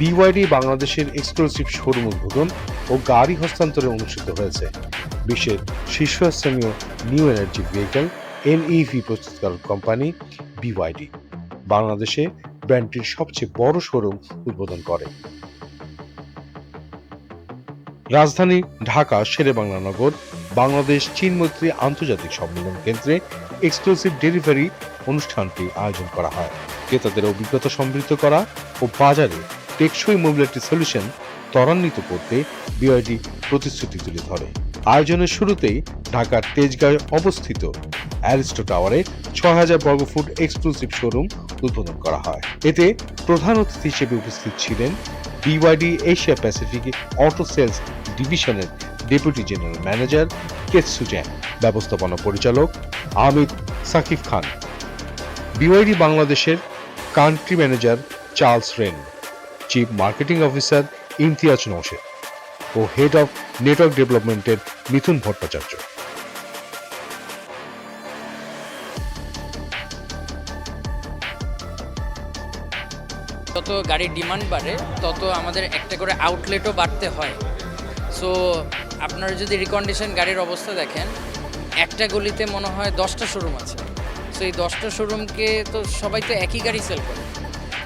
BYD বাংলাদেশের exclusive showroom উদ্বোধন ও গাড়ি হস্তান্তরে অনুষ্ঠিত হয়েছে। বিশ্বের শীর্ষস্থানীয় নিউ এনার্জি ভেহিকল এনইভি প্রস্তুতকারক কোম্পানি বিওয়াইডি বাংলাদেশে ব্র্যান্ডটির সবচেয়ে বড় শোরুম উদ্বোধন করে। রাজধানী ঢাকা শেরেবাংলা নগর বাংলাদেশ চীন মৈত্রী আন্তর্জাতিক সম্মেলন কেন্দ্রে এক্সক্লুসিভ ডেলিভারি অনুষ্ঠানটি আয়োজন করা হয়। ক্রেতাদের অভিজ্ঞতা সমৃদ্ধ করা ও বাজারে টেকসই মোবিলিটি সলিউশন ত্বরান্বিত করতে বিওয়াইডি প্রতিশ্রুতি তুলে ধরে। আয়োজনের শুরুতেই ঢাকার তেজগাঁয়ে অবস্থিত অ্যারিস্টো টাওয়ারে ৬,০০০ বর্গফুট এক্সক্লুসিভ শোরুম উদ্বোধন করা হয়। এতে প্রধান অতিথি হিসেবে উপস্থিত ছিলেন BYD Asia Pacific auto sales ডিভিশনের deputy general manager Ketsu Zhang, ব্যবস্থাপনা পরিচালক আমিদ সাকিব খান, বিওয়াইডি বাংলাদেশের country manager Charles Ren, chief marketing officer Imtiaz Naushed ও হেড অফ নেটওয়ার্ক ডেভেলপমেন্টের মিথুন ভট্টাচার্য। যত গাড়ির ডিমান্ড বাড়ে তত আমাদের একটা করে আউটলেটও বাড়তে হয়। সো আপনারা যদি রিকন্ডিশন গাড়ির অবস্থা দেখেন, একটা গলিতে মনে হয় 10টা শোরুম আছে। সো এই 10টা শোরুমকে তো সবাই তো একই গাড়ি সেল করে।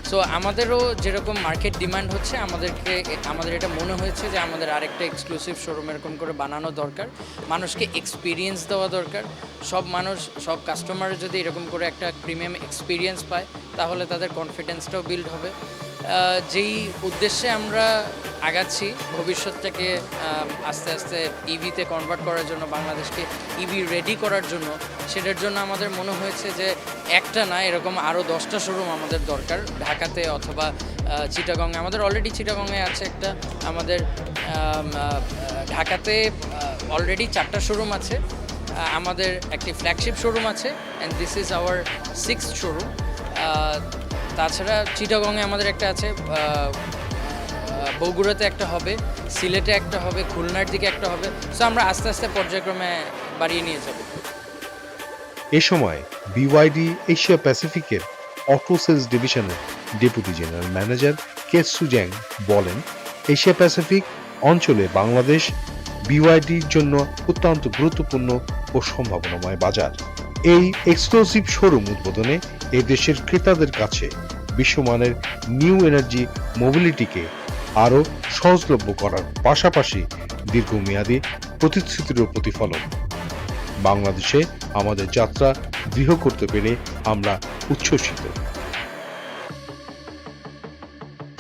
সো আমাদেরও যেরকম মার্কেট ডিমান্ড হচ্ছে, আমাদের এটা মনে হয়েছে যে আমাদের আরেকটা এক্সক্লুসিভ শোরুম এরকম করে বানানো দরকার। মানুষকে এক্সপিরিয়েন্স দেওয়া দরকার। সব কাস্টমার যদি এরকম করে একটা প্রিমিয়াম এক্সপিরিয়েন্স পায়, তাহলে তাদের কনফিডেন্সটাও বিল্ড হবে। যেই উদ্দেশ্যে আমরা আগাচ্ছি, ভবিষ্যৎটাকে আস্তে আস্তে ইভিতে কনভার্ট করার জন্য, বাংলাদেশকে ইভি রেডি করার জন্য, সেটার জন্য আমাদের মনে হয়েছে যে একটা না, এরকম আরও 10টা শোরুম আমাদের দরকার ঢাকাতে অথবা চিটাগংয়ে। আমাদের অলরেডি চিটাগংয়ে আছে একটা, আমাদের ঢাকাতে অলরেডি 4টা শোরুম আছে, আমাদের একটি ফ্ল্যাগশিপ শোরুম আছে, and this is our 6th showroom. তাছাড়া চিটাগংয়ে আমাদের একটা আছে, বগুড়াতে একটা হবে, সিলেটে একটা হবে, খুলনার দিকে একটা হবে। সো আমরা আস্তে আস্তে পর্যায়ক্রমে বাড়িয়ে নিয়ে যাব। এ সময় বিওয়াইডি এশিয়া প্যাসিফিকের অটো সেলস ডিভিশনের deputy general manager Ketsu Jung বলেন, এশিয়া প্যাসিফিক অঞ্চলে বাংলাদেশ বিওয়াইডির জন্য অত্যন্ত গুরুত্বপূর্ণ ও সম্ভাবনাময় বাজার। এই এক্সক্লুসিভ শোরুম উদ্বোধনে এই দেশের ক্রেতাদের কাছে বিশ্বমানের নিউ এনার্জি মোবিলিটিকে আরও সহজলভ্য করার পাশাপাশি দীর্ঘমেয়াদী প্রতিশ্রুতিরও প্রতিফলন। বাংলাদেশে আমাদের যাত্রা দৃঢ় করতে পেরে আমরা উচ্ছ্বসিত।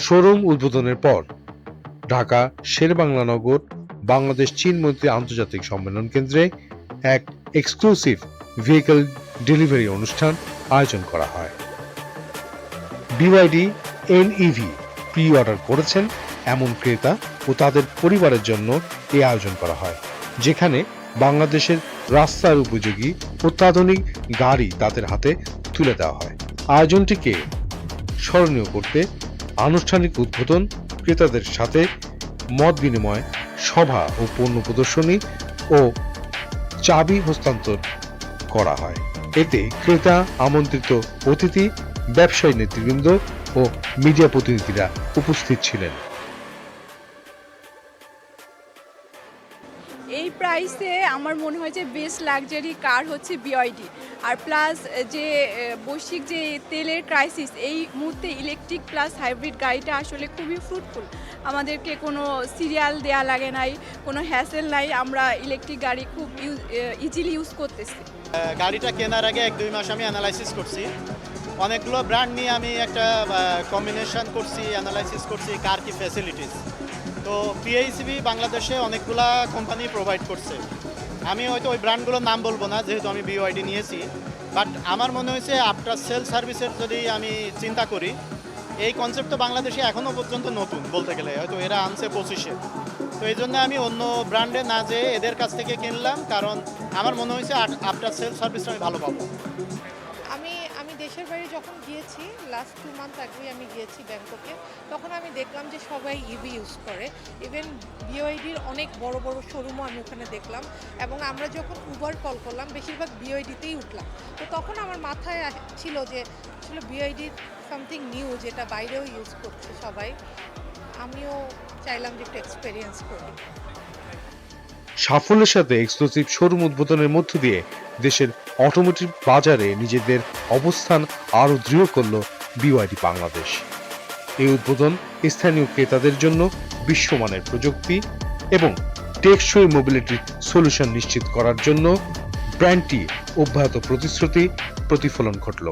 শোরুম উদ্বোধনের পর ঢাকা শেরেবাংলা নগর বাংলাদেশ চীন মৈত্রী আন্তর্জাতিক সম্মেলন কেন্দ্রে এক এক্সক্লুসিভ ভেহিকল ডেলিভারি অনুষ্ঠান আয়োজন করা হয়। বিওয়াইডি এনইভি প্রি অর্ডার করেছেন এমন ক্রেতা ও তাদের পরিবারের জন্য এই আয়োজন করা হয়, যেখানে বাংলাদেশের রাস্তার উপযোগী অত্যাধুনিক গাড়ি তাদের হাতে তুলে দেওয়া হয়। আয়োজনটিকে স্মরণীয় করতে আনুষ্ঠানিক উদ্বোধন, ক্রেতাদের সাথে মত বিনিময় সভা ও পণ্য প্রদর্শনী ও চাবি হস্তান্তর করা হয়। এতে ক্রেতা, আমন্ত্রিত অতিথি, ব্যবসায়ী নেতৃবৃন্দ ও মিডিয়া প্রতিনিধিরা উপস্থিত ছিলেন। এই প্রাইসে আমার মনে হয় যে বেস্ট লাক্সারি কার হচ্ছে বিওয়াইডি। আর প্লাস যে বৈশ্বিক যে তেলের ক্রাইসিস, এই মুহূর্তে ইলেকট্রিক প্লাস হাইব্রিড গাড়িটা আসলে খুবই ফ্রুটফুল। আমাদেরকে কোনো সিরিয়াল দেয়া লাগে নাই, কোনো হ্যাসেল নাই, আমরা ইলেকট্রিক গাড়ি খুব ইজিলি ইউজ করতেছি। গাড়িটা কেনার আগে 1-2 মাস আমি অ্যানালাইসিস করছি, অনেকগুলো ব্র্যান্ড নিয়ে আমি একটা কম্বিনেশন করছি, অ্যানালাইসিস করছি কার কি ফ্যাসিলিটিস। তো পিএইচবি বাংলাদেশে অনেকগুলা কোম্পানি প্রোভাইড করছে। আমি হয়তো ওই ব্র্যান্ডগুলোর নাম বলবো না, যেহেতু আমি বিওয়াইডি নিয়েছি, বাট আমার মনে হয়েছে আফটার সেল সার্ভিসের যদি আমি চিন্তা করি, এই কনসেপ্ট তো বাংলাদেশে এখনও পর্যন্ত নতুন বলতে গেলে, হয়তো এরা আনছে 25-এ। তো এই জন্য আমি অন্য ব্র্যান্ডে না যেয়ে এদের কাছ থেকে কিনলাম, কারণ আমার মনে হয়েছে আফটার সেল সার্ভিসটা আমি ভালো পাবো। আমি দেশের বাইরে যখন গিয়েছি, লাস্ট 2 মান্থ আগেই আমি গিয়েছি ব্যাংককে, তখন আমি দেখলাম যে সবাই ইভি ইউজ করে। ইভেন বিওআইডির অনেক বড় বড় শোরুমও আমি ওখানে দেখলাম, এবং আমরা যখন উবার কল করলাম বেশিরভাগ বিওআইডিতেই উঠলাম। তো তখন আমার মাথায় ছিল যে আসলে বিওআইডির সামথিং নিউ, যেটা বাইরেও ইউজ করছে সবাই। আমিও চাইলাম যে একটু এক্সপিরিয়েন্স করি। সাফল্যের সাথে এক্সক্লুসিভ শোরুম উদ্বোধনের মধ্য দিয়ে দেশের অটোমোটিভ বাজারে নিজেদের অবস্থান আরও দৃঢ় করল বিওয়াইডি বাংলাদেশ। এই উদ্বোধন স্থানীয় ক্রেতাদের জন্য বিশ্বমানের প্রযুক্তি এবং টেকসই মোবিলিটির সলিউশন নিশ্চিত করার জন্য ব্র্যান্ডটি অব্যাহত প্রতিশ্রুতি প্রতিফলন ঘটল।